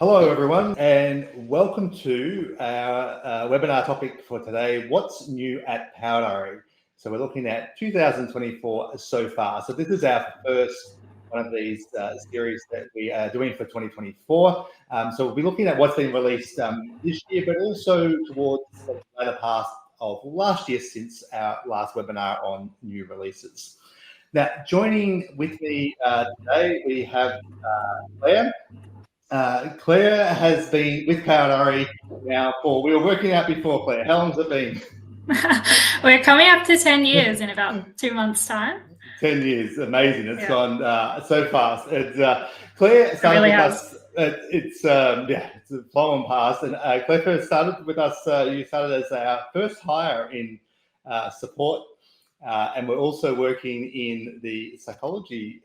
Hello, everyone, and welcome to our webinar topic for today, What's New at PowerDiary? So we're looking at 2024 so far. So this is our first one of these series that we are doing for 2024. So we'll be looking at what's been released this year, but also towards the latter part of last year since our last webinar on new releases. Now, joining with me today, we have Claire. Claire has been with PowerDiary now we were working out before, Claire. How long has it been? We're coming up to 10 years in about 2 months' time. 10 years, amazing. It's gone so fast. It's, Claire started with us. It's a long past. And Claire first started with us. You started as our first hire in support. And we're also working in the psychology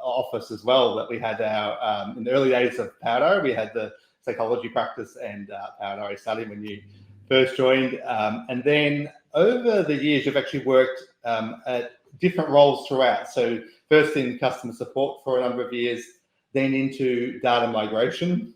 office as well. That we had our in the early days of PowerDiary, we had the psychology practice and PowerDiary study when you first joined. And then over the years, you've actually worked at different roles throughout. So first in customer support for a number of years, then into data migration.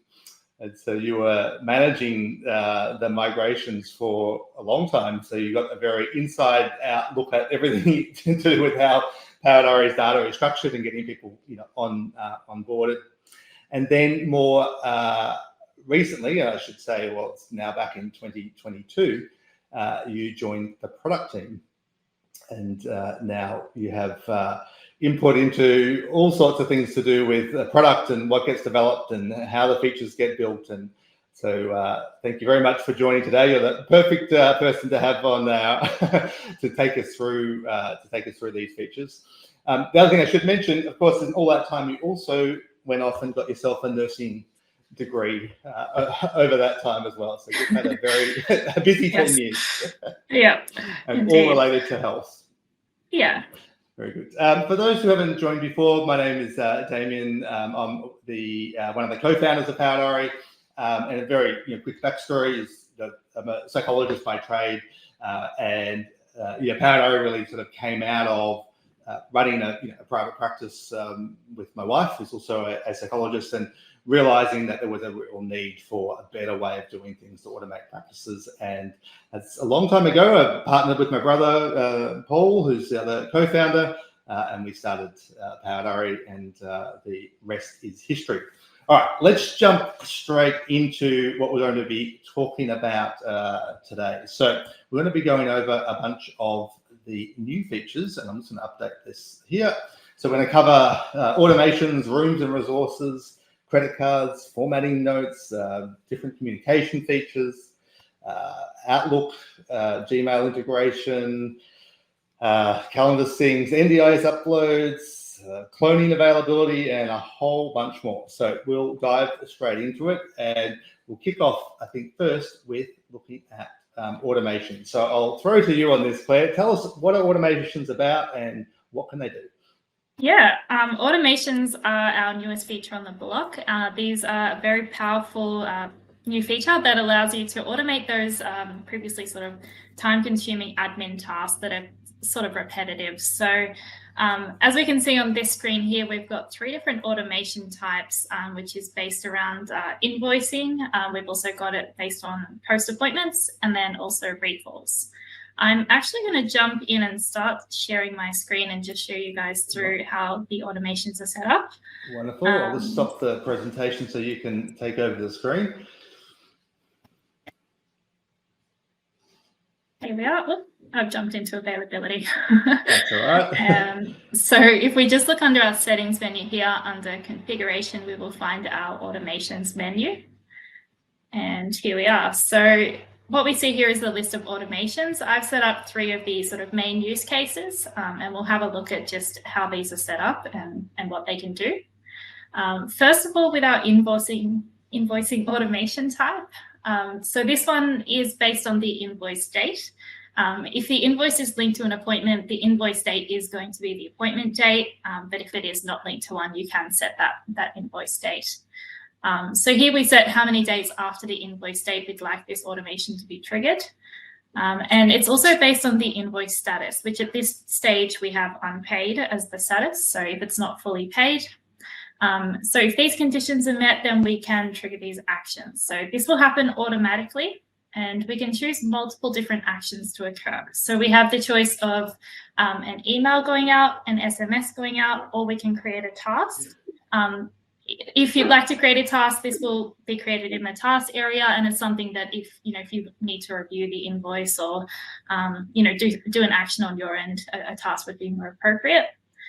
And so you were managing the migrations for a long time. So you got a very inside out look at everything to do with how PowerDiary's data is structured and getting people, onboarded. And then more recently, I should say, well, it's now back in 2022, you joined the product team. And now you have input into all sorts of things to do with the product and what gets developed and how the features get built. And so thank you very much for joining today. You're the perfect person to have on to take us through these features. The other thing I should mention, of course, in all that time, you also went off and got yourself a nursing degree over that time as well. So you've had a very busy 10 years. Yeah. And indeed. all related to health. Yeah. Very good. For those who haven't joined before, my name is Damien. I'm the one of the co-founders of PowerDiary. And a very quick backstory is that I'm a psychologist by trade, and PowerDiary really sort of came out of running a private practice with my wife, who's also a psychologist, and realizing that there was a real need for a better way of doing things to automate practices. And that's a long time ago. I partnered with my brother, Paul, who's the other co-founder, and we started PowerDiary, and the rest is history. All right, let's jump straight into what we're going to be talking about today. So we're going to be going over a bunch of the new features, and I'm just going to update this here. So we're going to cover automations, rooms and resources, credit cards, formatting notes, different communication features, Outlook, Gmail integration, calendar syncs, NDIS uploads, cloning availability, and a whole bunch more. So we'll dive straight into it, and we'll kick off, I think, first with looking at automation. So I'll throw to you on this, Claire. Tell us, what are automations about and what can they do? Yeah, automations are our newest feature on the block. These are a very powerful new feature that allows you to automate those previously sort of time-consuming admin tasks that are sort of repetitive. So as we can see on this screen here, we've got 3 different automation types, which is based around invoicing. We've also got it based on post appointments, and then also recalls. I'm actually going to jump in and start sharing my screen and just show you guys through how the automations are set up. Wonderful. I'll just stop the presentation so you can take over the screen. Here we are. Oop, I've jumped into availability. That's all right. So if we just look under our settings menu here, under configuration, we will find our automations menu. And here we are. So what we see here is the list of automations. I've set up 3 of these sort of main use cases, and we'll have a look at just how these are set up and what they can do. First of all, with our invoicing automation type. So this one is based on the invoice date. If the invoice is linked to an appointment, the invoice date is going to be the appointment date. But if it is not linked to one, you can set that invoice date. So here we set how many days after the invoice date we'd like this automation to be triggered. And it's also based on the invoice status, which at this stage we have unpaid as the status. So if it's not fully paid, So if these conditions are met, then we can trigger these actions. So this will happen automatically, and we can choose multiple different actions to occur. So we have the choice of an email going out, an SMS going out, or we can create a task. If you'd like to create a task, this will be created in the task area, and it's something that if you need to review the invoice or do an action on your end, a task would be more appropriate.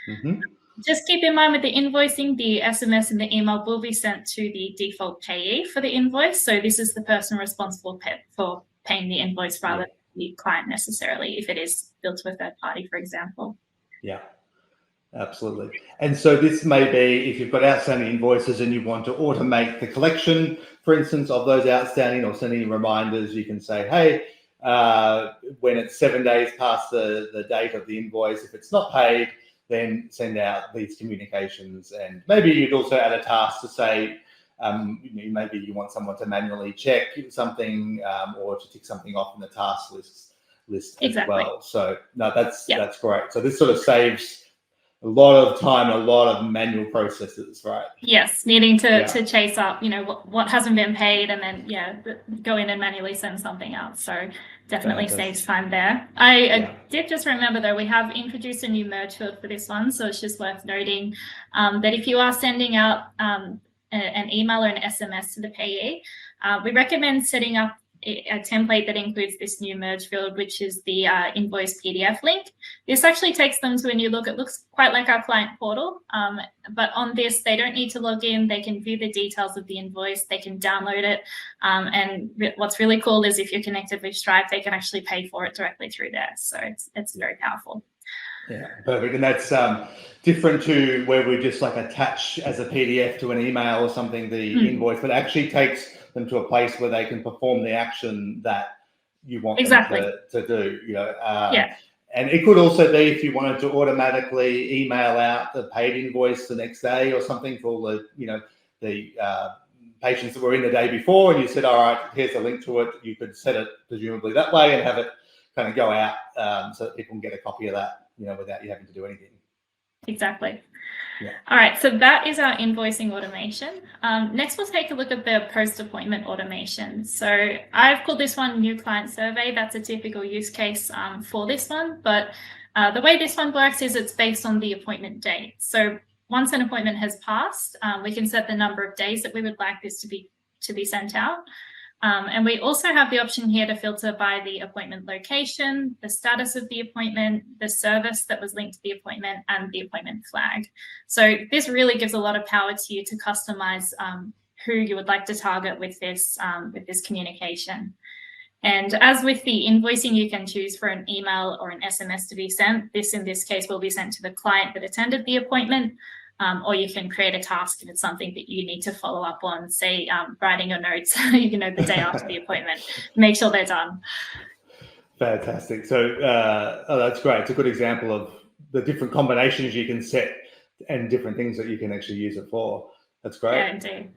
Mm-hmm. Just keep in mind with the invoicing, the SMS and the email will be sent to the default payee for the invoice. So this is the person responsible for paying the invoice rather than the client necessarily, if it is billed to a third party, for example. Yeah, absolutely. And so this may be if you've got outstanding invoices and you want to automate the collection, for instance, of those outstanding, or sending reminders, you can say, hey, when it's 7 days past the date of the invoice, if it's not paid, then send out these communications. And maybe you'd also add a task to say, maybe you want someone to manually check something or to tick something off in the task list Exactly. as well. So no, that's great. So this sort of saves a lot of time, a lot of manual processes, right? Yes, needing to chase up, what hasn't been paid, and then go in and manually send something out. So definitely saves time there. I did just remember though, we have introduced a new merge field for this one, so it's just worth noting that if you are sending out an email or an SMS to the payee, we recommend setting up a template that includes this new merge field, which is the invoice PDF link. This actually takes them to a new look. It looks quite like our client portal, but on this, they don't need to log in. They can view the details of the invoice. They can download it. And what's really cool is if you're connected with Stripe, they can actually pay for it directly through there. So it's very powerful. Yeah, perfect. And that's different to where we just like attach as a PDF to an email or something the invoice, but actually takes them to a place where they can perform the action that you want them to do. And it could also be if you wanted to automatically email out the paid invoice the next day or something for all the patients that were in the day before, and you said, all right, here's a link to it. You could set it presumably that way and have it kind of go out so that people can get a copy of that, without you having to do anything. Exactly. Yeah. All right, so that is our invoicing automation. Next, we'll take a look at the post-appointment automation. So I've called this one New Client Survey. That's a typical use case for this one. But the way this one works is it's based on the appointment date. So once an appointment has passed, we can set the number of days that we would like this to be sent out. And we also have the option here to filter by the appointment location, the status of the appointment, the service that was linked to the appointment, and the appointment flag. So this really gives a lot of power to you to customize who you would like to target with this communication. And as with the invoicing, you can choose for an email or an SMS to be sent. This, in this case, will be sent to the client that attended the appointment. Or you can create a task if it's something that you need to follow up on, say writing your notes, the day after the appointment. Make sure they're done. Fantastic. So that's great. It's a good example of the different combinations you can set and different things that you can actually use it for. That's great. Yeah, indeed.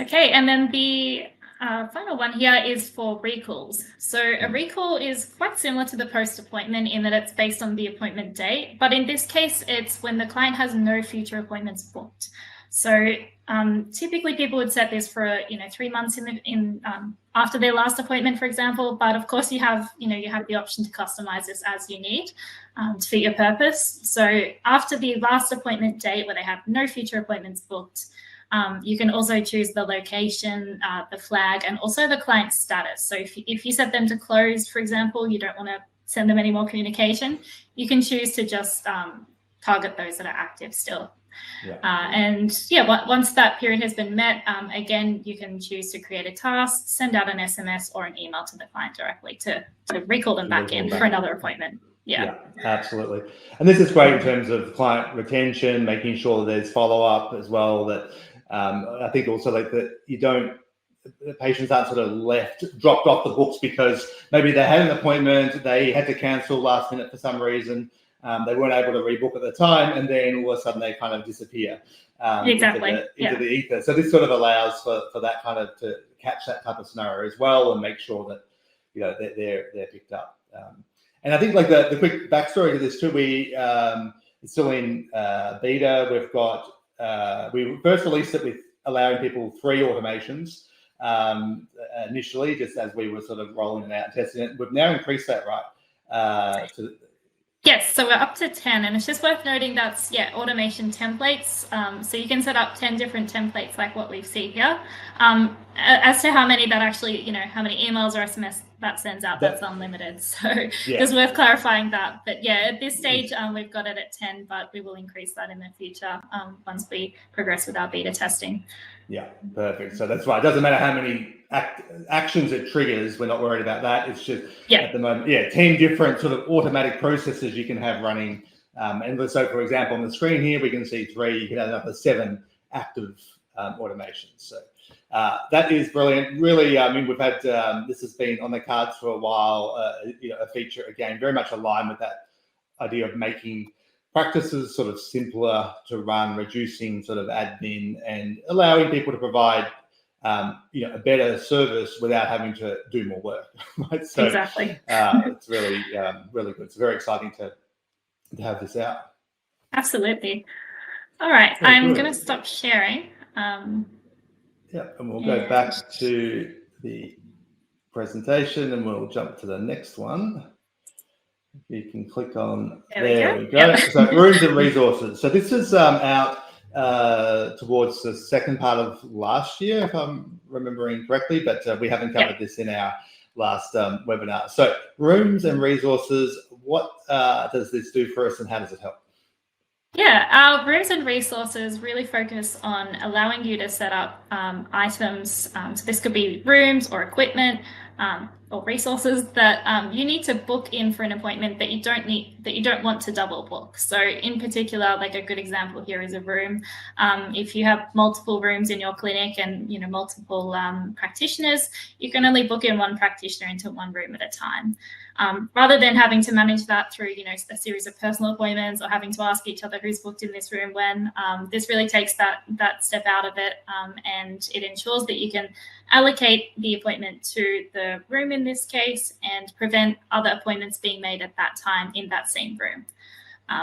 Okay, and then the final one here is for recalls. So a recall is quite similar to the post-appointment in that it's based on the appointment date, but in this case, it's when the client has no future appointments booked. So typically people would set this for 3 months after their last appointment, for example. But of course, you have the option to customize this as you need to fit your purpose. So after the last appointment date, where they have no future appointments booked, you can also choose the location, the flag, and also the client status. So if you set them to close, for example, you don't want to send them any more communication, you can choose to just target those that are active still. Once that period has been met, again, you can choose to create a task, send out an SMS or an email to the client directly to recall them back in for another appointment. Yeah, absolutely. And this is great in terms of client retention, making sure that there's follow-up as well. That I think also like that the patients aren't sort of dropped off the books because maybe they had an appointment, they had to cancel last minute for some reason, they weren't able to rebook at the time, and then all of a sudden they kind of disappear into the ether. So this sort of allows for that kind of to catch that type of scenario as well and make sure that they're picked up. And I think like the quick backstory to this too, it's still in beta. We've got we first released it with allowing people 3 automations initially, just as we were sort of rolling it out and testing it. We've now increased that, right? Yes, so we're up to 10, and it's just worth noting that's, automation templates. So you can set up 10 different templates like what we see here. As to how many that actually, how many emails or SMS that sends out, that's unlimited. So just worth clarifying that. But at this stage, we've got it at 10, but we will increase that in the future once we progress with our beta testing. Yeah, perfect. So that's right. It doesn't matter how many actions it triggers. We're not worried about that. It's just at the moment, 10 different sort of automatic processes you can have running. And so, for example, on the screen here, we can see 3. You can add another 7 active automations. So that is brilliant. Really, I mean, we've had this has been on the cards for a while. A feature again, very much aligned with that idea of making practices sort of simpler to run, reducing sort of admin, and allowing people to provide a better service without having to do more work. Right? So exactly. It's really really good. It's very exciting to have this out. Absolutely. All right, I'm going to stop sharing. And we'll go back to the presentation, and we'll jump to the next one. You can click on, there we go. Yep. So rooms and resources. So this is out towards the second part of last year, if I'm remembering correctly, but we haven't covered this in our last webinar. So rooms and resources, what does this do for us, and how does it help? Yeah, our rooms and resources really focus on allowing you to set up items. So this could be rooms or equipment or resources that you need to book in for an appointment that you don't want to double book. So in particular, like a good example here is a room. If you have multiple rooms in your clinic and multiple practitioners, you can only book in one practitioner into one room at a time. Rather than having to manage that through, a series of personal appointments or having to ask each other who's booked in this room when, this really takes that step out of it, and it ensures that you can allocate the appointment to the room in this case and prevent other appointments being made at that time in that same room.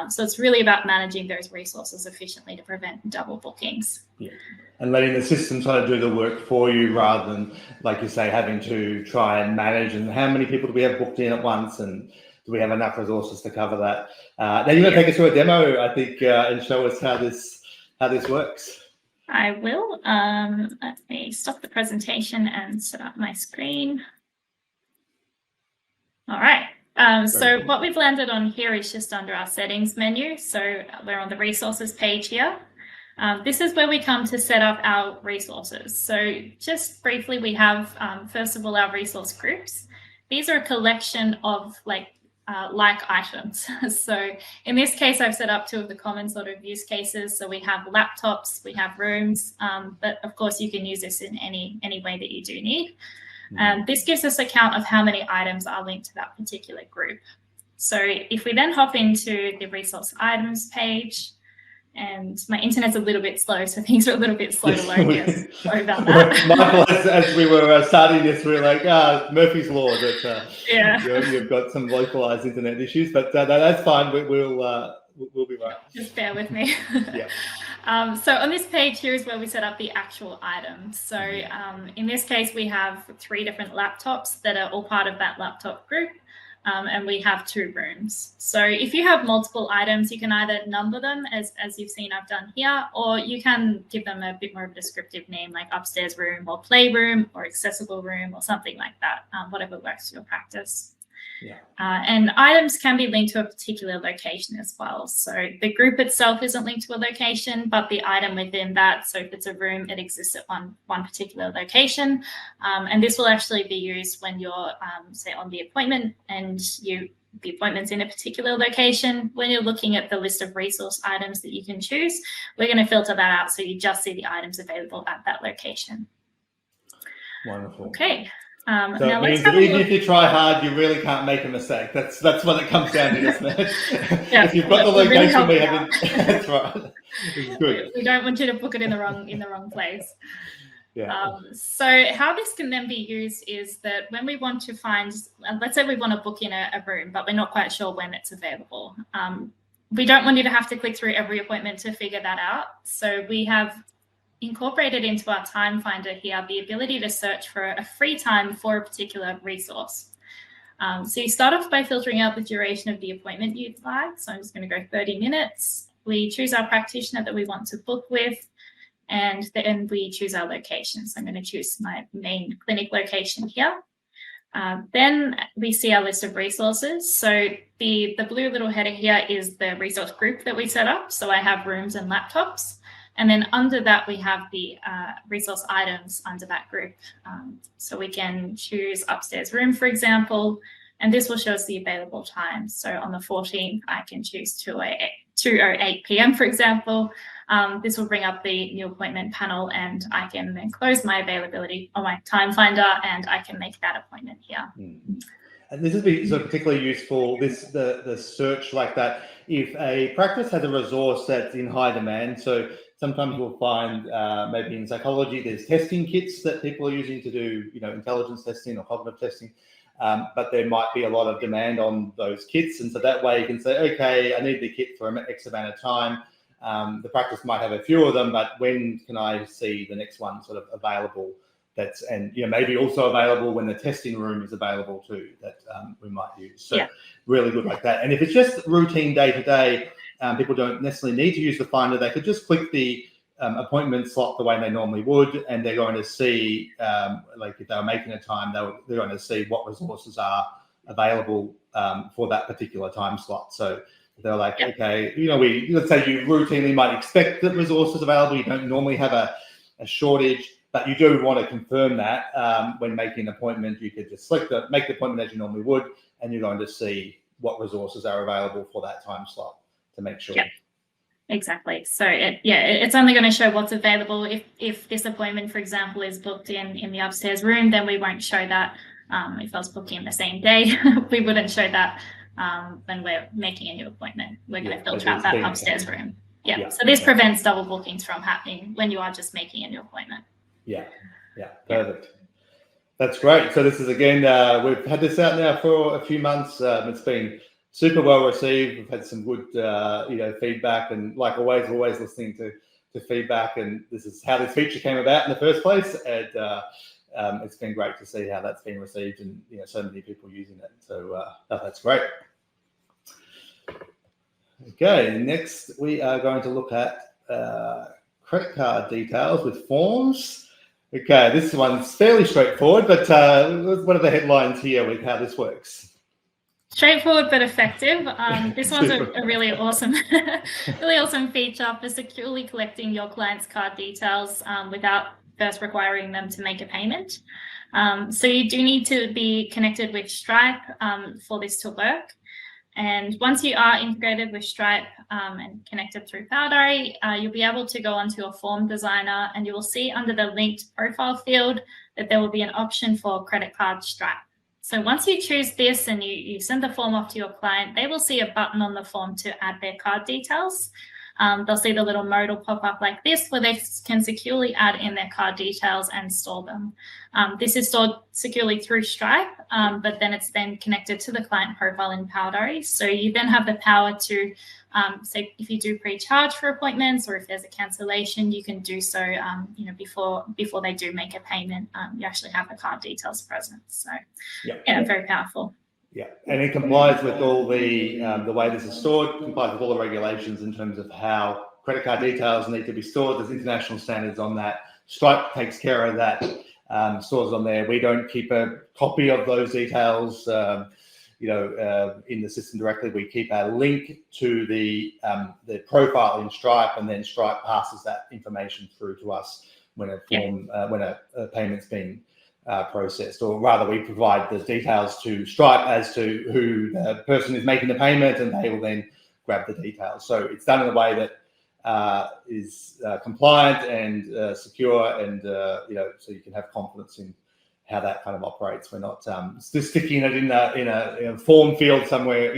So it's really about managing those resources efficiently to prevent double bookings. Yeah. And letting the system try to do the work for you rather than, like you say, having to try and manage and how many people do we have booked in at once and do we have enough resources to cover that. Now you're going to take us through a demo, I think, and show us how this works. I will. Let me stop the presentation and set up my screen. All right. So what we've landed on here is just under our settings menu. So we're on the resources page here. This is where we come to set up our resources. So just briefly, we have, first of all, our resource groups. These are a collection of like items. So in this case, I've set up 2 of the common sort of use cases. So we have laptops, we have rooms, but of course you can use this in any way that you do need. This gives us a count of how many items are linked to that particular group. So if we then hop into the resource items page, and my internet's a little bit slow, so things are a little bit slow to load. Yes, sorry about that. Michael, as we were starting this, we were like, Murphy's Law, that you've got some localized internet issues, but that's fine. We'll be right. Just bear with me. Yeah. So on this page here is where we set up the actual items. So in this case, we have 3 different laptops that are all part of that laptop group. And we have 2 rooms. So if you have multiple items, you can either number them as you've seen I've done here, or you can give them a bit more of a descriptive name like upstairs room or playroom or accessible room or something like that, whatever works for your practice. Yeah. And items can be linked to a particular location as well. So the group itself isn't linked to a location, but the item within that, so if it's a room, it exists at one particular location. And this will actually be used when you're, say, on the appointment and the appointment's in a particular location. When you're looking at the list of resource items that you can choose, we're going to filter that out so you just see the items available at that location. Wonderful. Okay. So now it means that even if you try hard, you really can't make a mistake. That's what it comes down to, doesn't it? If you've got the location, we haven't. That's right. It's good. We don't want you to book it in the wrong place. Yeah. So how this can then be used is that when we want to find, let's say we want to book in a room, but we're not quite sure when it's available. we don't want you to have to click through every appointment to figure that out. So we have incorporated into our time finder here the ability to search for a free time for a particular resource. So you start off by filtering out the duration of the appointment you'd like. So I'm just going to go 30 minutes. We choose our practitioner that we want to book with, and then we choose our location. So I'm going to choose my main clinic location here. Then we see our list of resources. So the blue little header here is the resource group that we set up. So I have rooms and laptops. And then under that, we have the resource items under that group. So we can choose upstairs room, for example, and this will show us the available times. So on the 14th, I can choose 2:08 p.m., for example. This will bring up the new appointment panel, and I can then close my availability on my time finder, and I can make that appointment here. And this is sort of particularly useful, the search like that, if a practice has a resource that's in high demand. So sometimes we'll find maybe in psychology, there's testing kits that people are using to do, intelligence testing or cognitive testing, but there might be a lot of demand on those kits. And so that way you can say, okay, I need the kit for X amount of time. The practice might have a few of them, but when can I see the next one sort of available? And maybe also available when the testing room is available too, that we might use. So really good like that. And if it's just routine day to day, people don't necessarily need to use the finder. They could just click the appointment slot the way they normally would, and they're going to see, like if they were making a time, they're going to see what resources are available for that particular time slot. So they're like, okay, let's say you routinely might expect that resources available. You don't normally have a shortage, but you do want to confirm that when making an appointment. You could just make the appointment as you normally would, and you're going to see what resources are available for that time slot to make sure. Yeah, exactly. So it's only going to show what's available. If this appointment, for example, is booked in the upstairs room, then we won't show that. If I was booking the same day, we wouldn't show that when we're making a new appointment. We're going to filter out that upstairs room. So this prevents double bookings from happening when you are just making a new appointment. Perfect. That's great. So this is, again, we've had this out now for a few months. It's been super well received. We've had some good feedback, and like always listening to feedback, and this is how this feature came about in the first place. And it's been great to see how that's been received, and so many people using it. So that's great. Okay, next we are going to look at credit card details with forms. Okay, this one's fairly straightforward, but what are the headlines here with how this works? Straightforward but effective. This one's a really awesome, feature for securely collecting your client's card details without first requiring them to make a payment. So you do need to be connected with Stripe for this to work. And once you are integrated with Stripe and connected through Powderry, you'll be able to go onto your form designer, and you will see under the linked profile field that there will be an option for credit card Stripe. So once you choose this and you send the form off to your client, they will see a button on the form to add their card details. They'll see the little modal pop up like this, where they can securely add in their card details and store them. This is stored securely through Stripe, but then it's then connected to the client profile in Powderry. So you then have the power to, say, if you do pre-charge for appointments, or if there's a cancellation, you can do so, before they do make a payment. You actually have the card details present. So very powerful. Yeah, and it complies with all the way this is stored, complies with all the regulations in terms of how credit card details need to be stored. There's international standards on that. Stripe takes care of that, stores on there. We don't keep a copy of those details, in the system directly. We keep a link to the profile in Stripe, and then Stripe passes that information through to us when a payment's been processed, or rather we provide the details to Stripe as to who the person is making the payment, and they will then grab the details. So it's done in a way that is compliant and secure, and so you can have confidence in how that kind of operates. We're not just sticking it in a form field somewhere,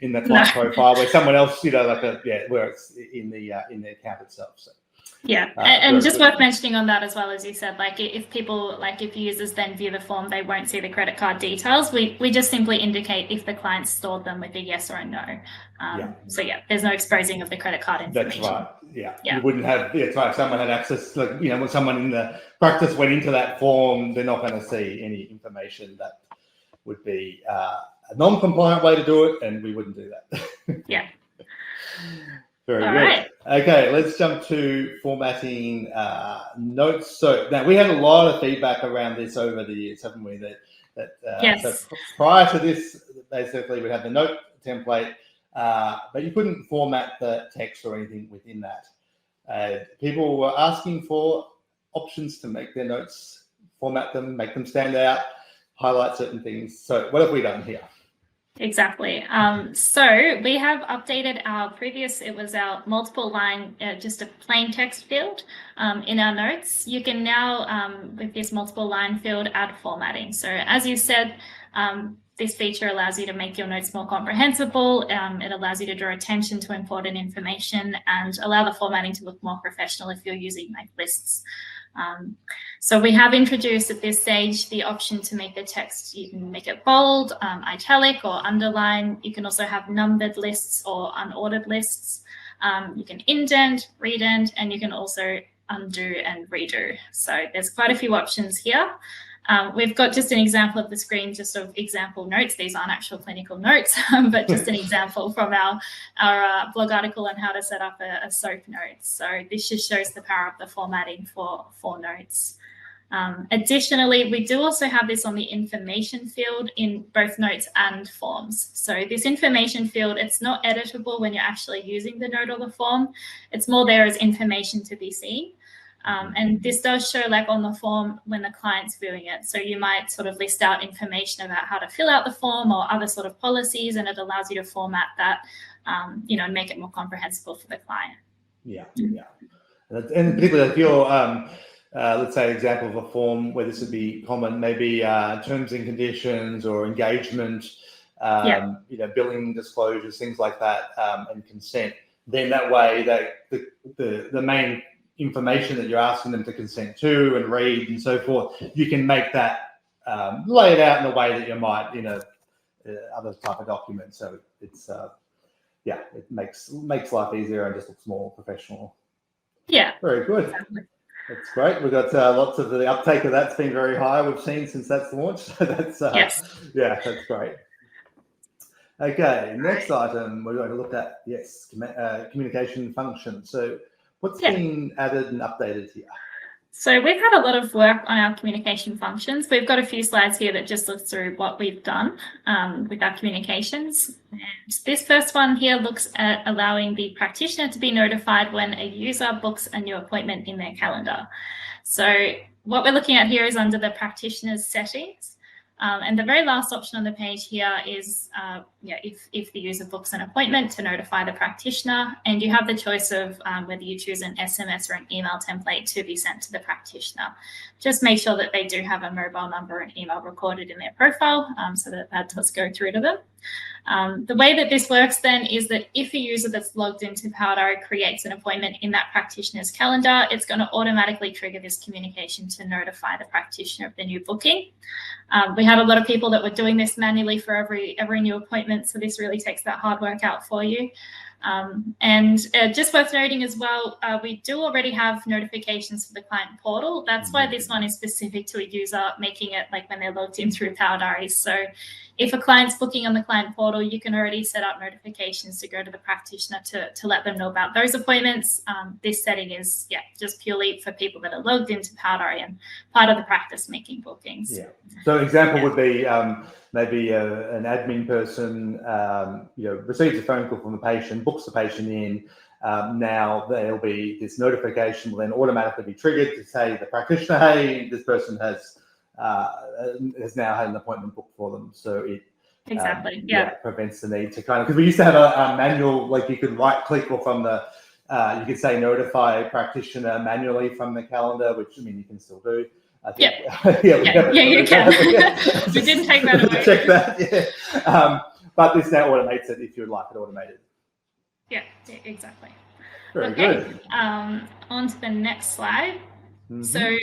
in the client profile where someone else, where it's in the account itself. So Yeah, and just worth mentioning on that as well, as you said, like if users then view the form, they won't see the credit card details. We just simply indicate if the client stored them with a yes or a no. So yeah, there's no exposing of the credit card information. That's right. Yeah. You wouldn't have. It's right. If someone had access, like when someone in the practice went into that form, they're not going to see any information that would be a non-compliant way to do it, and we wouldn't do that. Yeah. Very good. Right. Okay, let's jump to formatting notes. So now we had a lot of feedback around this over the years, haven't we? Yes. So prior to this, basically we had the note template, but you couldn't format the text or anything within that. People were asking for options to make their notes, format them, make them stand out, highlight certain things. So what have we done here? Exactly. So we have updated our previous, it was our multiple line, just a plain text field in our notes. You can now, with this multiple line field, add formatting. So as you said, this feature allows you to make your notes more comprehensible. It allows you to draw attention to important information and allow the formatting to look more professional if you're using like lists. So we have introduced at this stage the option to make the text, you can make it bold, italic or underline. You can also have numbered lists or unordered lists. You can indent, redent, and you can also undo and redo. So there's quite a few options here. We've got just an example of the screen, just of example notes. These aren't actual clinical notes, but just an example from our blog article on how to set up a SOAP note. So this just shows the power of the formatting for notes. Additionally, we do also have this on the information field in both notes and forms. So this information field, it's not editable when you're actually using the note or the form. It's more there as information to be seen. And this does show like on the form when the client's viewing it. So you might sort of list out information about how to fill out the form or other sort of policies, and it allows you to format that, and make it more comprehensible for the client. Yeah, yeah. And particularly if you're, let's say, an example of a form where this would be common, maybe terms and conditions or engagement, billing disclosures, things like that, and consent. Then that way, the main information that you're asking them to consent to and read and so forth, you can make that lay it out in a way that you might other type of document. So it's it makes life easier and just looks more professional. Yeah, very good. Exactly. That's great. We've got lots of the uptake of that's been very high. We've seen since that's launched. So that's that's great. Okay, next item we're going to look at communication function. So what's been added and updated here? So we've had a lot of work on our communication functions. We've got a few slides here that just look through what we've done with our communications. And this first one here looks at allowing the practitioner to be notified when a user books a new appointment in their calendar. So what we're looking at here is under the practitioner's settings. And the very last option on the page here is if the user books an appointment, to notify the practitioner, and you have the choice of whether you choose an SMS or an email template to be sent to the practitioner. Just make sure that they do have a mobile number and email recorded in their profile so that does go through to them. The way that this works then is that if a user that's logged into Powerdari creates an appointment in that practitioner's calendar, it's going to automatically trigger this communication to notify the practitioner of the new booking. We had a lot of people that were doing this manually for every new appointment, so this really takes that hard work out for you. And just worth noting as well, we do already have notifications for the client portal. That's why this one is specific to a user, making it like when they're logged in through Powerdari. So if a client's booking on the client portal, you can already set up notifications to go to the practitioner to let them know about those appointments. This setting is just purely for people that are logged into Powerdari and part of the practice making bookings. Yeah. So an example would be maybe an admin person receives a phone call from the patient, books the patient in. Now there'll be this notification will then automatically be triggered to say the practitioner, hey, this person has now had an appointment booked for them. So it prevents the need to because we used to have a manual, like you could right click or from the you could say notify practitioner manually from the calendar, which you can still do. I think, you can. We didn't take that away. Check that, but this now automates it if you'd like it automated. Yeah, exactly. Very good. On to the next slide. So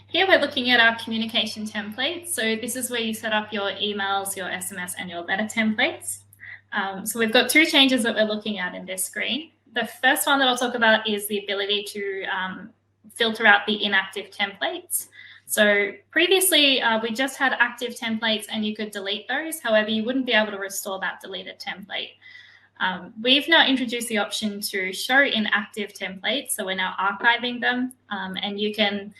here we're looking at our communication templates. So this is where you set up your emails, your SMS, and your letter templates. So we've got two changes that we're looking at in this screen. The first one that I'll talk about is the ability to filter out the inactive templates. So previously, we just had active templates and you could delete those. However, you wouldn't be able to restore that deleted template. We've now introduced the option to show inactive templates. So we're now archiving them, and you can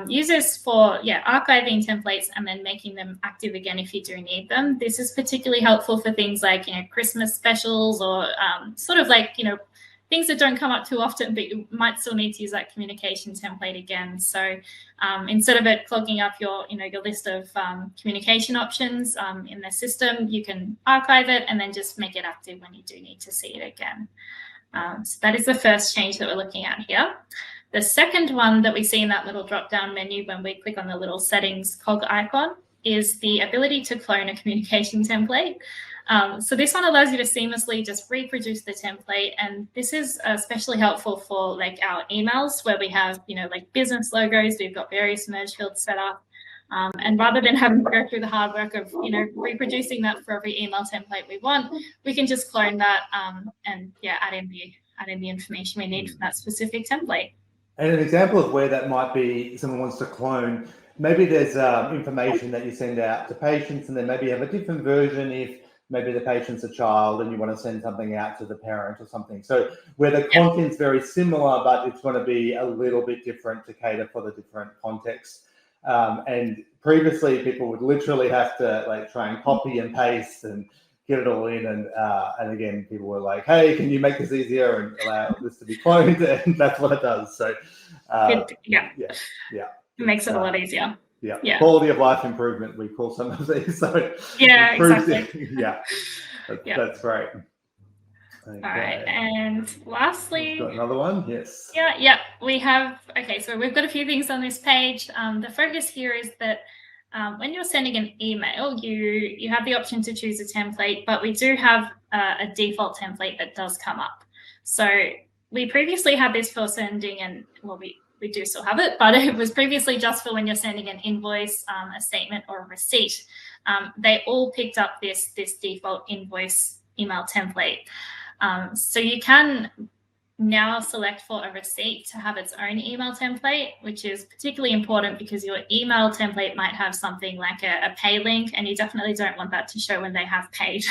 use this for archiving templates and then making them active again if you do need them. This is particularly helpful for things like Christmas specials or sort of like things that don't come up too often, but you might still need to use that communication template again. So instead of it clogging up your your list of communication options in the system, you can archive it and then just make it active when you do need to see it again. So that is the first change that we're looking at here. The second one that we see in that little drop-down menu when we click on the little settings cog icon is the ability to clone a communication template. So this one allows you to seamlessly just reproduce the template, and this is especially helpful for like our emails where we have like business logos. We've got various merge fields set up, and rather than having to go through the hard work of reproducing that for every email template we want, we can just clone that and add in the information we need for that specific template. And an example of where that might be, someone wants to clone, maybe there's information that you send out to patients, and then maybe you have a different version if maybe the patient's a child and you want to send something out to the parent or something. So where the content's very similar, but it's going to be a little bit different to cater for the different contexts. And previously people would literally have to like try and copy and paste and get it all in. And again, people were like, hey, can you make this easier and allow this to be cloned? And that's what it does. So it makes it a lot easier. Yeah, quality of life improvement, we call some of these. So exactly. That's great. Okay. All right, and lastly, we've got another one. Yes. We have. Okay, so we've got a few things on this page. The focus here is that when you're sending an email, you have the option to choose a template, but we do have a default template that does come up. So we previously had this for sending, and we do still have it, but it was previously just for when you're sending an invoice, a statement, or a receipt. They all picked up this default invoice email template. So you can now select for a receipt to have its own email template, which is particularly important because your email template might have something like a pay link, and you definitely don't want that to show when they have paid.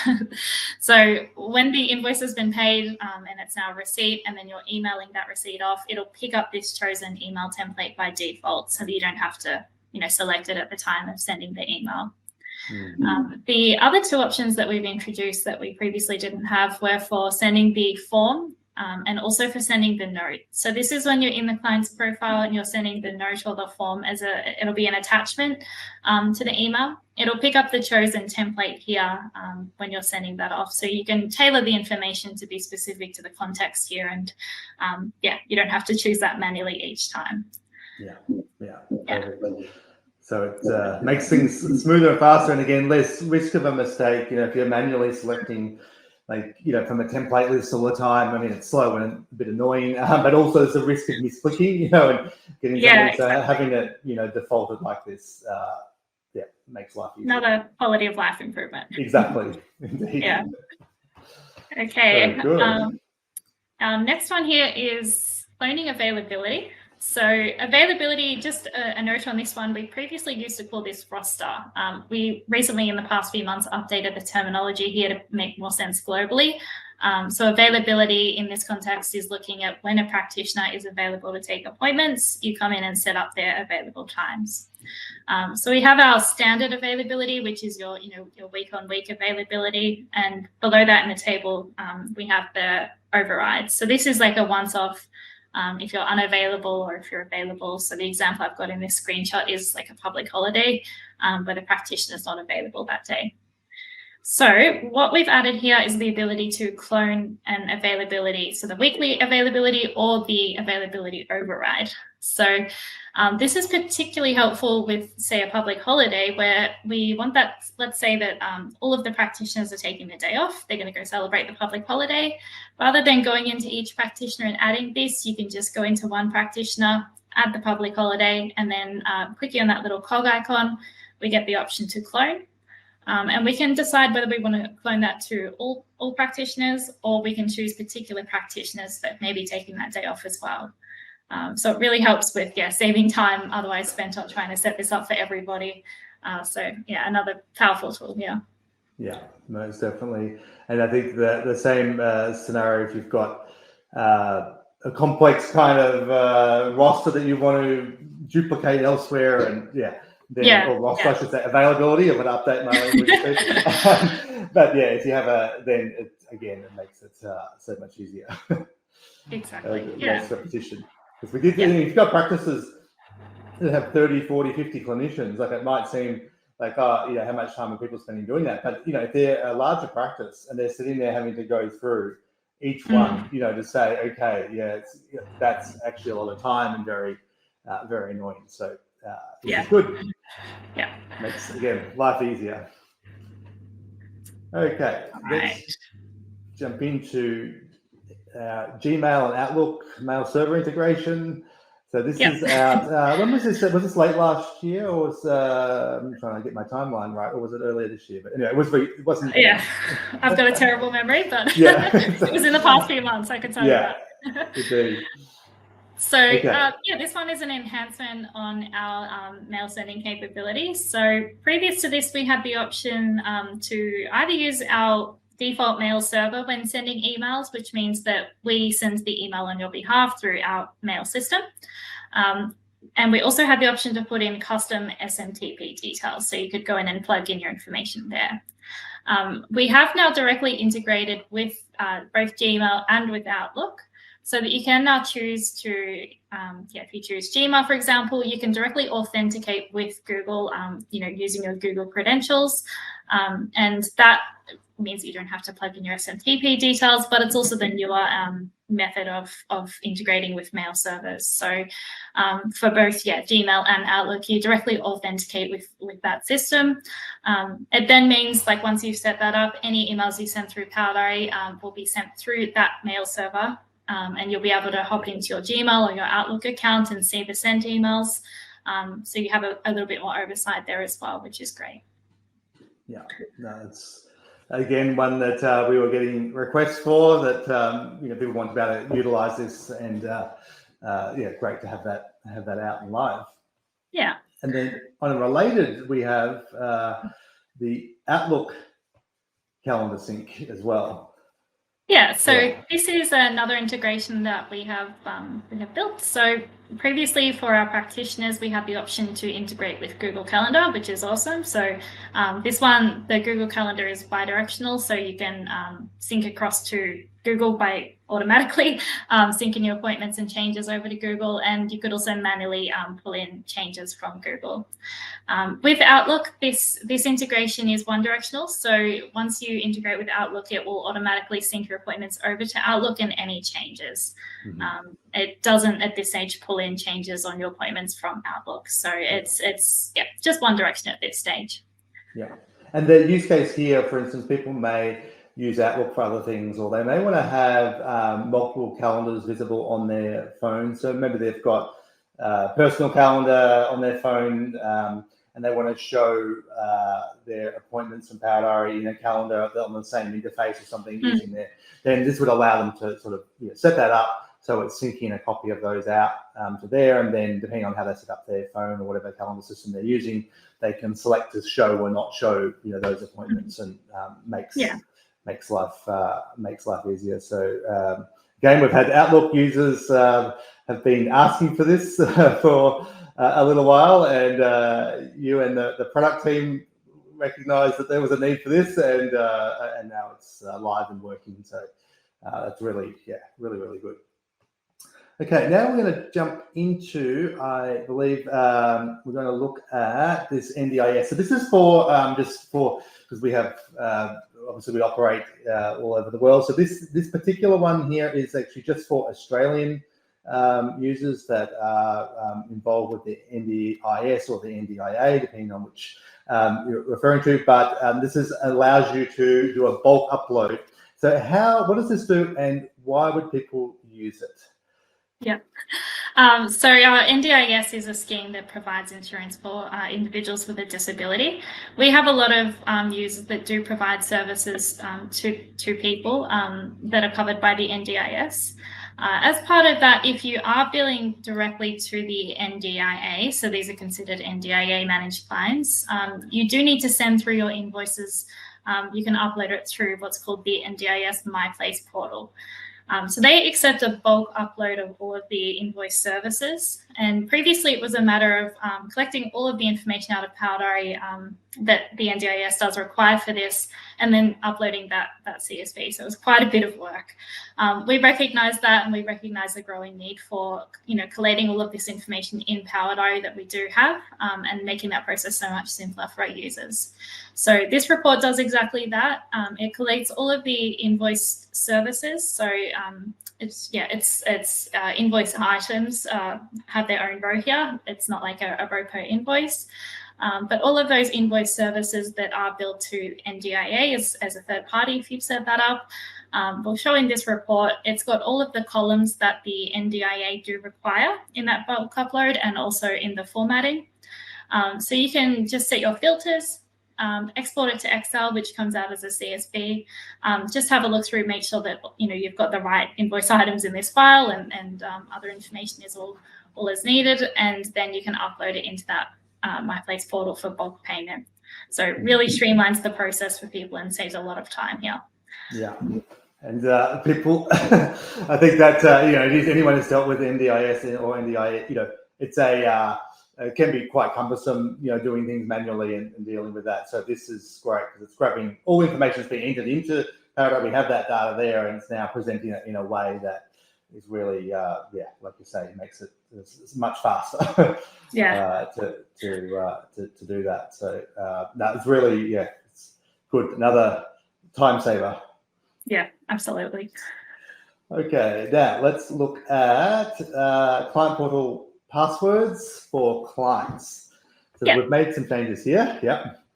So when the invoice has been paid and it's now a receipt, and then you're emailing that receipt off, it'll pick up this chosen email template by default so that you don't have to select it at the time of sending the email. The other two options that we've introduced that we previously didn't have were for sending the form and also for sending the note. So this is when you're in the client's profile and you're sending the note or the form it'll be an attachment to the email. It'll pick up the chosen template here when you're sending that off. So you can tailor the information to be specific to the context here, and you don't have to choose that manually each time. Yeah. So it makes things smoother and faster, and again, less risk of a mistake. If you're manually selecting, from a template list all the time, I mean, it's slow and a bit annoying, but also there's a risk of misclicking, and getting something. So having it, defaulted like this, makes life easier. Another quality of life improvement. Exactly. Indeed. Yeah. Okay. Our next one here is cloning availability. So availability, just a note on this one, we previously used to call this roster. We recently, in the past few months, updated the terminology here to make more sense globally. So availability in this context is looking at when a practitioner is available to take appointments. You come in and set up their available times. So we have our standard availability, which is your week-on-week availability, and below that in the table we have the overrides. So this is like a once-off. If you're unavailable or if you're available. So the example I've got in this screenshot is like a public holiday where the practitioner is not available that day. So what we've added here is the ability to clone an availability, so the weekly availability or the availability override. So this is particularly helpful with, say, a public holiday where we want that, let's say that all of the practitioners are taking the day off, they're going to go celebrate the public holiday. Rather than going into each practitioner and adding this, you can just go into one practitioner, add the public holiday, and then clicking on that little cog icon, we get the option to clone. And we can decide whether we want to clone that to all practitioners, or we can choose particular practitioners that may be taking that day off as well. So it really helps with, saving time otherwise spent on trying to set this up for everybody. So another powerful tool here. Yeah, most definitely. And I think the same scenario, if you've got a complex kind of roster that you want to duplicate elsewhere, and or roster, I should say, availability of an update my language. But if you have then it makes it so much easier. Exactly. Less repetition. Because we did, if you've got practices that have 30, 40, 50 clinicians, like it might seem like, how much time are people spending doing that? But, if they're a larger practice and they're sitting there having to go through each one, to say, okay, that's actually a lot of time and very, very annoying. So it's good. Yeah. Makes, again, life easier. Okay, let's jump into Gmail and Outlook mail server integration. So this is out. When was this? Was this late last year, or was I'm trying to get my timeline right, or was it earlier this year? But anyway, it wasn't. Yeah, I've got a terrible memory, but it was in the past few months. I could tell you that. Indeed. So this one is an enhancement on our mail sending capability. So previous to this, we had the option to either use our default mail server when sending emails, which means that we send the email on your behalf through our mail system. And we also had the option to put in custom SMTP details, so you could go in and plug in your information there. We have now directly integrated with both Gmail and with Outlook, so that you can now choose to, if you choose Gmail, for example, you can directly authenticate with Google, using your Google credentials, and that means that you don't have to plug in your SMTP details, but it's also the newer method of integrating with mail servers. So for both Gmail and Outlook, you directly authenticate with that system. It then means, like, once you've set that up, any emails you send through Powdery will be sent through that mail server, and you'll be able to hop into your Gmail or your Outlook account and see the sent emails. So you have a little bit more oversight there as well, which is great. Yeah, no, it's again one that we were getting requests for, that people want to be able to utilize this, and great to have that out and live. Yeah. And then on a related, we have the Outlook calendar sync as well. Yeah, so this is another integration that we have built. So previously, for our practitioners, we had the option to integrate with Google Calendar, which is awesome. So this one, the Google Calendar is bidirectional, so you can sync across to Google by automatically syncing your appointments and changes over to Google, and you could also manually pull in changes from Google. With Outlook, this integration is one directional. So once you integrate with Outlook, it will automatically sync your appointments over to Outlook and any changes. It doesn't at this stage pull in changes on your appointments from Outlook. So it's just one direction at this stage. Yeah, and the use case here, for instance, people may use Outlook for other things, or they may want to have multiple calendars visible on their phone. So maybe they've got a personal calendar on their phone, and they want to show their appointments from Powdery in a calendar on the same interface or something using there. Then this would allow them to sort of set that up so it's syncing a copy of those out to there, and then depending on how they set up their phone or whatever calendar system they're using, they can select to show or not show those appointments, and makes life easier. So again, we've had Outlook users have been asking for this for a little while, and you and the product team recognized that there was a need for this, and now it's live and working. So it's really good. Okay, now we're going to jump into, I believe, we're going to look at this NDIS. So this is for because we have obviously we operate all over the world. So this particular one here is actually just for Australian users that are involved with the NDIS or the NDIA, depending on which you're referring to. But this allows you to do a bulk upload. So what does this do, and why would people use it? Yeah. So our NDIS is a scheme that provides insurance for individuals with a disability. We have a lot of users that do provide services to people that are covered by the NDIS. As part of that, if you are billing directly to the NDIA, so these are considered NDIA managed clients, you do need to send through your invoices. You can upload it through what's called the NDIS My Place portal. So they accept a bulk upload of all of the invoice services. And previously it was a matter of collecting all of the information out of Power Diary that the NDIS does require for this, and then uploading that CSV. So it was quite a bit of work. We recognize that, and we recognize the growing need for, collating all of this information in Power Diary that we do have, and making that process so much simpler for our users. So this report does exactly that. It collates all of the invoice services. So it's invoice items have their own row here. It's not like a row per invoice. But all of those invoice services that are billed to NDIA as a third party, if you've set that up, we'll show in this report. It's got all of the columns that the NDIA do require in that bulk upload, and also in the formatting. So you can just set your filters, export it to Excel, which comes out as a CSV. Just have a look through, make sure that you've got the right invoice items in this file, and other information is all as needed, and then you can upload it into that My Place portal for bulk payment. So it really streamlines the process for people and saves a lot of time here. Yeah, and people, I think that anyone who's dealt with NDIS or NDIA, it's it can be quite cumbersome, doing things manually and dealing with that. So this is great because it's grabbing all the information that's being entered into Power Diary. We have that data there, and it's now presenting it in a way that is really, like you say, makes it much faster. To do that. So it's really, it's good. Another time saver. Yeah, absolutely. Okay, now let's look at client portal passwords for clients. So we've made some changes here.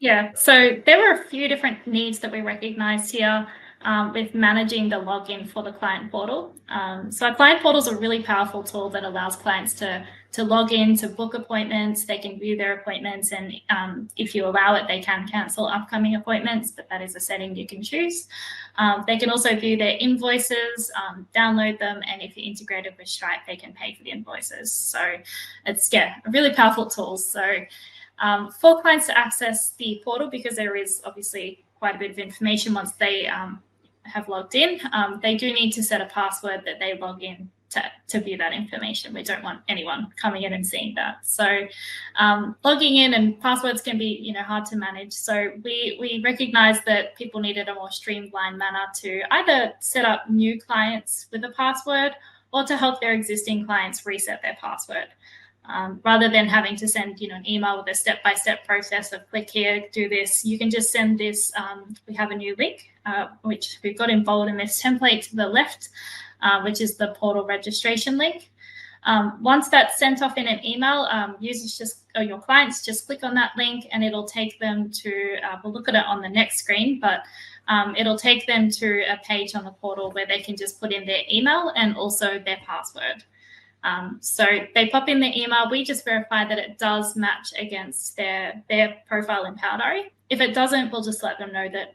Yeah, so there were a few different needs that we recognized here with managing the login for the client portal. So our client portal is a really powerful tool that allows clients to log in, to book appointments. They can view their appointments, and if you allow it, they can cancel upcoming appointments, but that is a setting you can choose. They can also view their invoices, download them, and if you're integrated with Stripe, they can pay for the invoices. So it's, a really powerful tool. So for clients to access the portal, because there is obviously quite a bit of information once they have logged in, they do need to set a password that they log in to view that information. We don't want anyone coming in and seeing that. So logging in and passwords can be hard to manage. So we recognize that people needed a more streamlined manner to either set up new clients with a password, or to help their existing clients reset their password. Rather than having to send an email with a step-by-step process of click here, do this, you can just send this. We have a new link, which we've got in bold in this template to the left, which is the portal registration link. Once that's sent off in an email, users or your clients just click on that link, and it'll take them to, we'll look at it on the next screen, but it'll take them to a page on the portal where they can just put in their email and also their password. So they pop in the email. We just verify that it does match against their profile in Power Diary. If it doesn't, we'll just let them know that,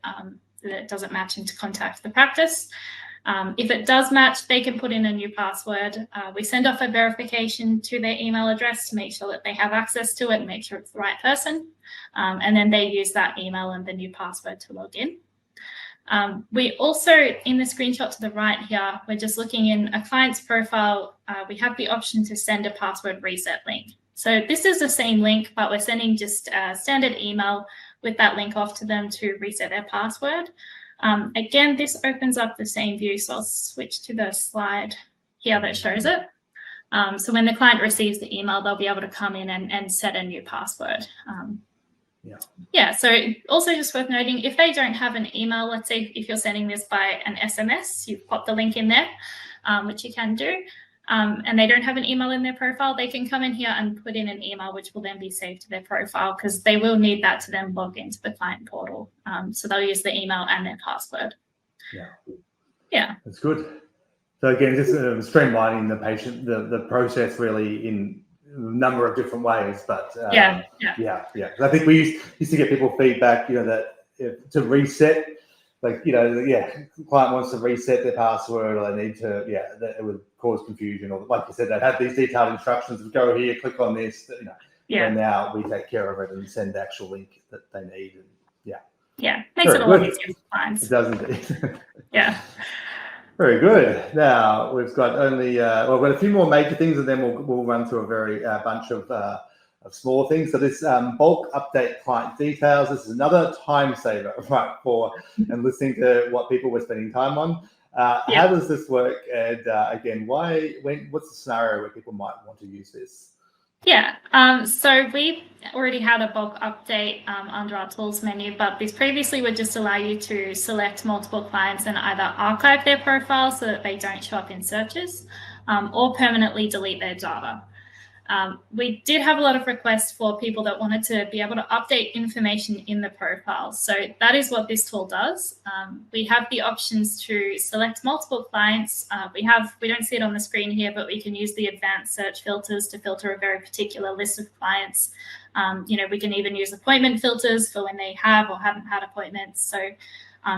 that it doesn't match and to contact the practice. If it does match, they can put in a new password. We send off a verification to their email address to make sure that they have access to it and make sure it's the right person. And then they use that email and the new password to log in. We also, in the screenshot to the right here, we're just looking in a client's profile. We have the option to send a password reset link. So this is the same link, but we're sending just a standard email with that link off to them to reset their password. Again, this opens up the same view, so I'll switch to the slide here that shows it. So when the client receives the email, they'll be able to come in and set a new password. So also just worth noting, if they don't have an email, let's say if you're sending this by an SMS, you pop the link in there, which you can do, and they don't have an email in their profile, they can come in here and put in an email, which will then be saved to their profile, because they will need that to then log into the client portal. So they'll use the email and their password. Yeah. That's good. So again, just streamlining the process really in a number of different ways, but I think we used to get people feedback, that to reset, the client wants to reset their password, or they need to, that it would cause confusion, or like you said, they'd have these detailed instructions of go here, click on this, and now we take care of it and send the actual link that they need. And makes it a lot easier for clients. It does indeed. Very good. Now we've got only we've got a few more major things, and then we'll run through a very bunch of small things. So this bulk update client details. This is another time saver, right? And listening to what people were spending time on. How does this work? And again, what's the scenario where people might want to use this? So we already had a bulk update under our tools menu, but this previously would just allow you to select multiple clients and either archive their profile so that they don't show up in searches, or permanently delete their data. We did have a lot of requests for people that wanted to be able to update information in the profile. So that is what this tool does. We have the options to select multiple clients. We don't see it on the screen here, but we can use the advanced search filters to filter a very particular list of clients. We can even use appointment filters for when they have or haven't had appointments. So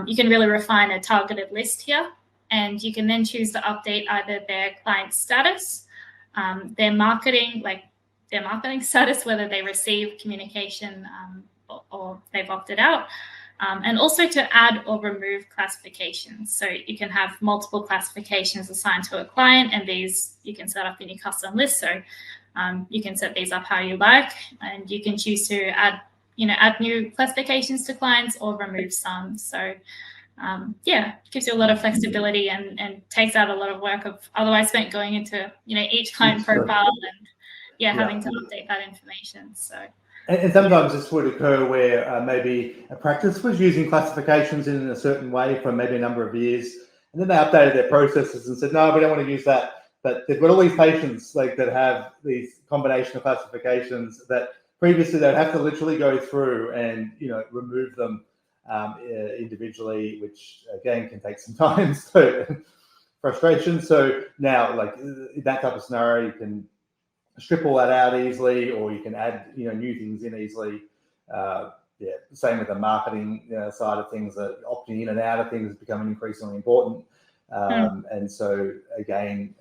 you can really refine a targeted list here, and you can then choose to update either their client status, their marketing status, whether they receive communication or they've opted out, and also to add or remove classifications. So you can have multiple classifications assigned to a client, and these you can set up in your custom list. So you can set these up how you like, and you can choose to add new classifications to clients or remove some. So gives you a lot of flexibility and takes out a lot of work of otherwise spent going into each client profile and having to update that information. So and sometimes this would occur where maybe a practice was using classifications in a certain way for maybe a number of years, and then they updated their processes and said, no, we don't want to use that. But they've got all these patients that have these combination of classifications that previously they'd have to literally go through and remove them individually, which again can take some time, so frustration. So now, in that type of scenario, you can strip all that out easily, or you can add new things in easily. Same with the marketing side of things. That opting in and out of things is becoming increasingly important, and so again,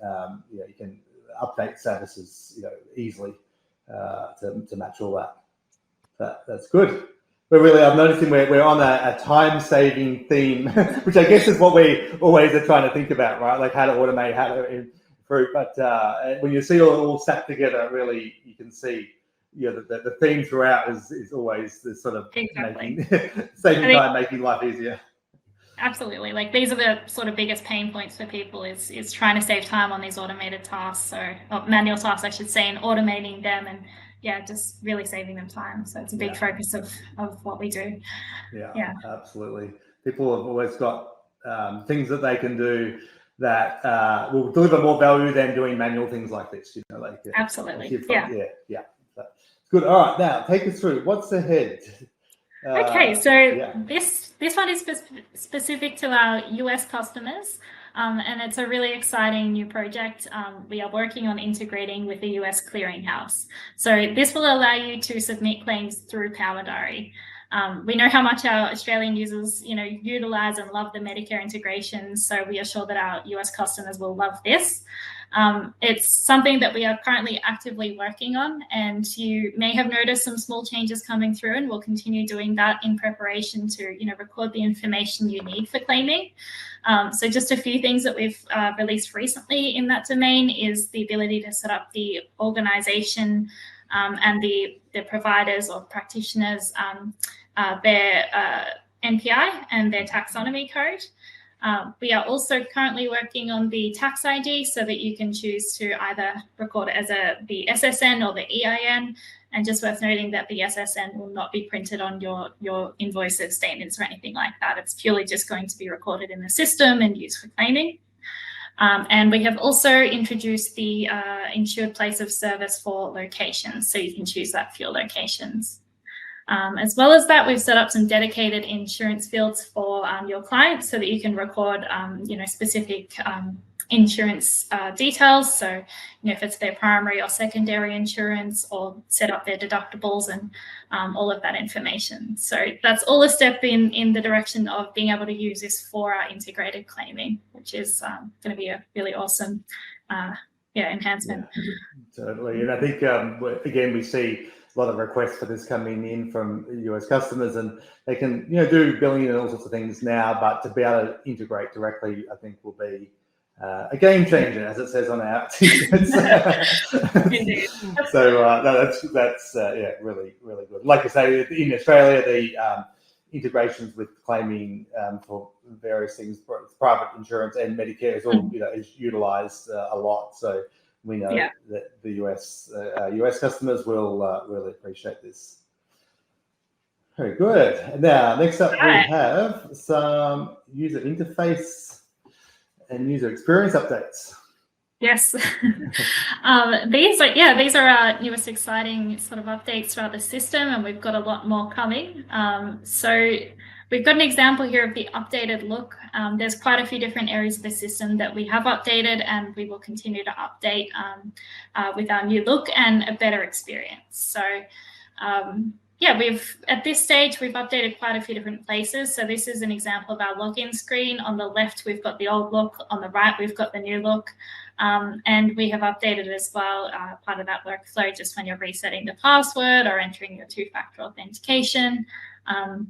you can update statuses easily to match all that. That's good. But really, I'm noticing we're on a time-saving theme, which I guess is what we always are trying to think about, right? Like how to automate, how to improve. But when you see it all stacked together, really, you can see, the theme throughout is always this sort of saving time, making life easier. Absolutely. These are the sort of biggest pain points for people is trying to save time on these automated tasks, or manual tasks, I should say, and automating them and just really saving them time. So it's a big focus of what we do. Yeah, absolutely. People have always got things that they can do that will deliver more value than doing manual things like this. Absolutely. So, good. All right, now take us through what's ahead. Okay, so this one is specific to our US customers. And it's a really exciting new project. We are working on integrating with the US clearinghouse. So this will allow you to submit claims through Power Diary. We know how much our Australian users, utilize and love the Medicare integration. So we are sure that our US customers will love this. It's something that we are currently actively working on, and you may have noticed some small changes coming through, and we'll continue doing that in preparation to, record the information you need for claiming. So just a few things that we've released recently in that domain is the ability to set up the organization and the providers or practitioners, their NPI and their taxonomy code. We are also currently working on the tax ID so that you can choose to either record it as the SSN or the EIN. And just worth noting that the SSN will not be printed on your invoices, statements, or anything like that. It's purely just going to be recorded in the system and used for claiming. And we have also introduced the insured place of service for locations, so you can choose that for your locations. As well as that, we've set up some dedicated insurance fields for your clients so that you can record, specific insurance details. So, if it's their primary or secondary insurance, or set up their deductibles and all of that information. So that's all a step in the direction of being able to use this for our integrated claiming, which is going to be a really awesome enhancement. Yeah, totally. And I think, again, we see a lot of requests for this coming in from US customers, and they can, do billing and all sorts of things now, but to be able to integrate directly, I think will be a game changer, as it says on our t-shirts. Indeed. So that's really, really good. Like I say, in Australia, the integrations with claiming for various things, private insurance and Medicare, is all is utilised a lot. So we know that the US customers will really appreciate this. Very good. Now, next up, we have some user interface and user experience updates. Yes. These are our newest exciting sort of updates throughout the system, and we've got a lot more coming. So we've got an example here of the updated look. There's quite a few different areas of the system that we have updated, and we will continue to update with our new look and a better experience. So at this stage, we've updated quite a few different places. So this is an example of our login screen. On the left, we've got the old look. On the right, we've got the new look. And we have updated as well, part of that workflow, just when you're resetting the password or entering your two-factor authentication,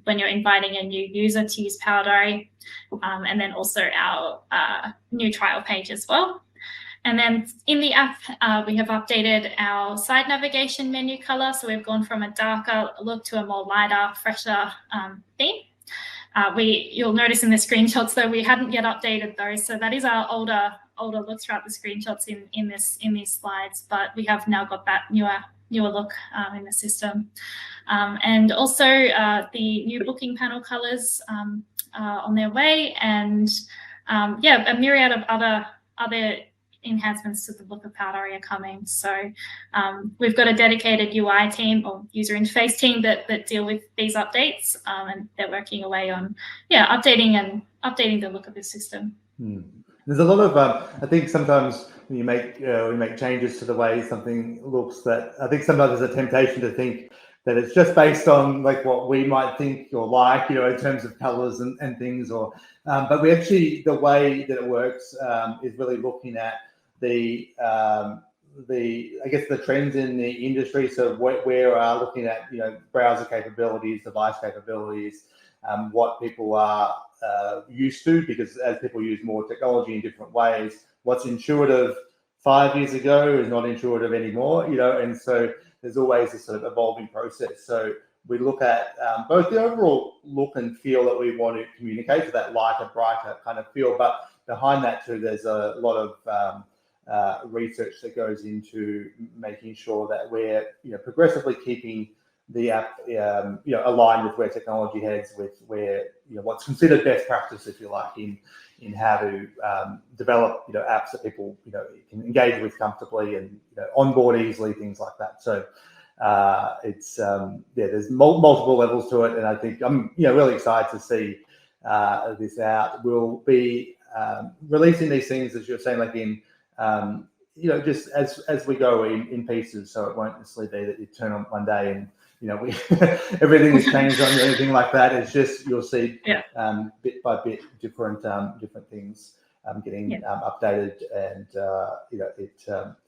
when you're inviting a new user to use Power Diary, and then also our new trial page as well. And then in the app, we have updated our side navigation menu color. So we've gone from a darker look to a more lighter, fresher theme. You'll notice in the screenshots, though, we hadn't yet updated those. So that is our older look throughout the screenshots in these slides. But we have now got that newer look in the system. And also the new booking panel colors on their way. And a myriad of other enhancements to the look of Power Diary are coming. So we've got a dedicated UI team or user interface team that deal with these updates, and they're working away on updating the look of the system. There's a lot of I think sometimes when you make changes to the way something looks, that I think sometimes there's a temptation to think that it's just based on like what we might think or like, in terms of colors and things, or but we actually, the way that it works is really looking at the trends in the industry. So we're looking at browser capabilities, device capabilities, what people are used to, because as people use more technology in different ways, what's intuitive 5 years ago is not intuitive anymore, and so there's always this sort of evolving process. So we look at both the overall look and feel that we want to communicate, to that lighter, brighter kind of feel, but behind that too, there's a lot of research that goes into making sure that we're progressively keeping the app aligned with where technology heads, with where what's considered best practice, if you like, in how to develop apps that people can engage with comfortably and onboard easily, things like that. So it's there's multiple levels to it, and I think I'm really excited to see this out. We'll be releasing these things, as you're saying, like in just as we go in pieces, so it won't necessarily be that you turn on one day and everything has changed on you, anything like that. It's just you'll see bit by bit different things getting updated, and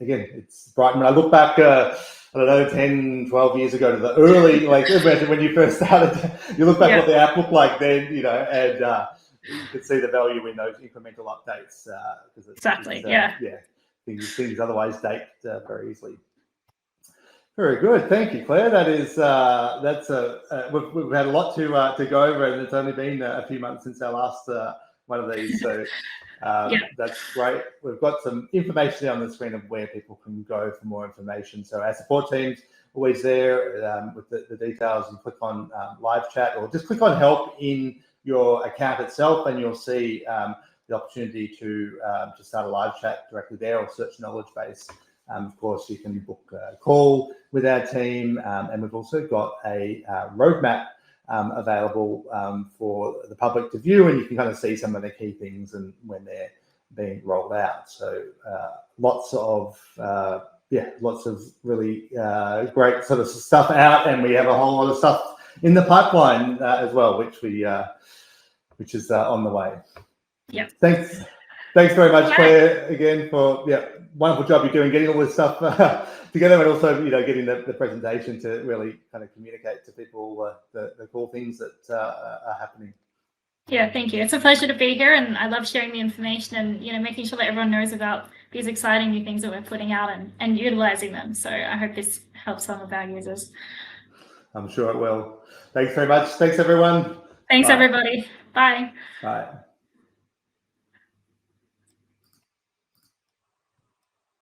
again, it's bright. When I look back, I don't know, 10, 12 years ago to the early, like imagine when you first started, you look back what the app looked like then, and you could see the value in those incremental updates. Exactly. Things otherwise date very easily. Very good, thank you, Claire. That is we've had a lot to go over, and it's only been a few months since our last one of these. So Yeah. that's great. We've got some information there on the screen of where people can go for more information. So our support team's always there with the details, and click on live chat, or just click on help in your account itself, and you'll see the opportunity to start a live chat directly there, or search knowledge base. Of course, you can book a call with our team, and we've also got a roadmap available for the public to view, and you can kind of see some of the key things and when they're being rolled out. So lots of really great sort of stuff out, and we have a whole lot of stuff in the pipeline as well, which is on the way. Yeah. Thanks very much, Claire, again, for wonderful job you're doing getting all this stuff together, and also getting the presentation to really kind of communicate to people the cool things that are happening. Yeah, thank you. It's a pleasure to be here, and I love sharing the information and making sure that everyone knows about these exciting new things that we're putting out and utilizing them. So I hope this helps some of our users. I'm sure it will. Thanks very much. Thanks, everyone. Thanks, Bye. everybody. Bye. Bye.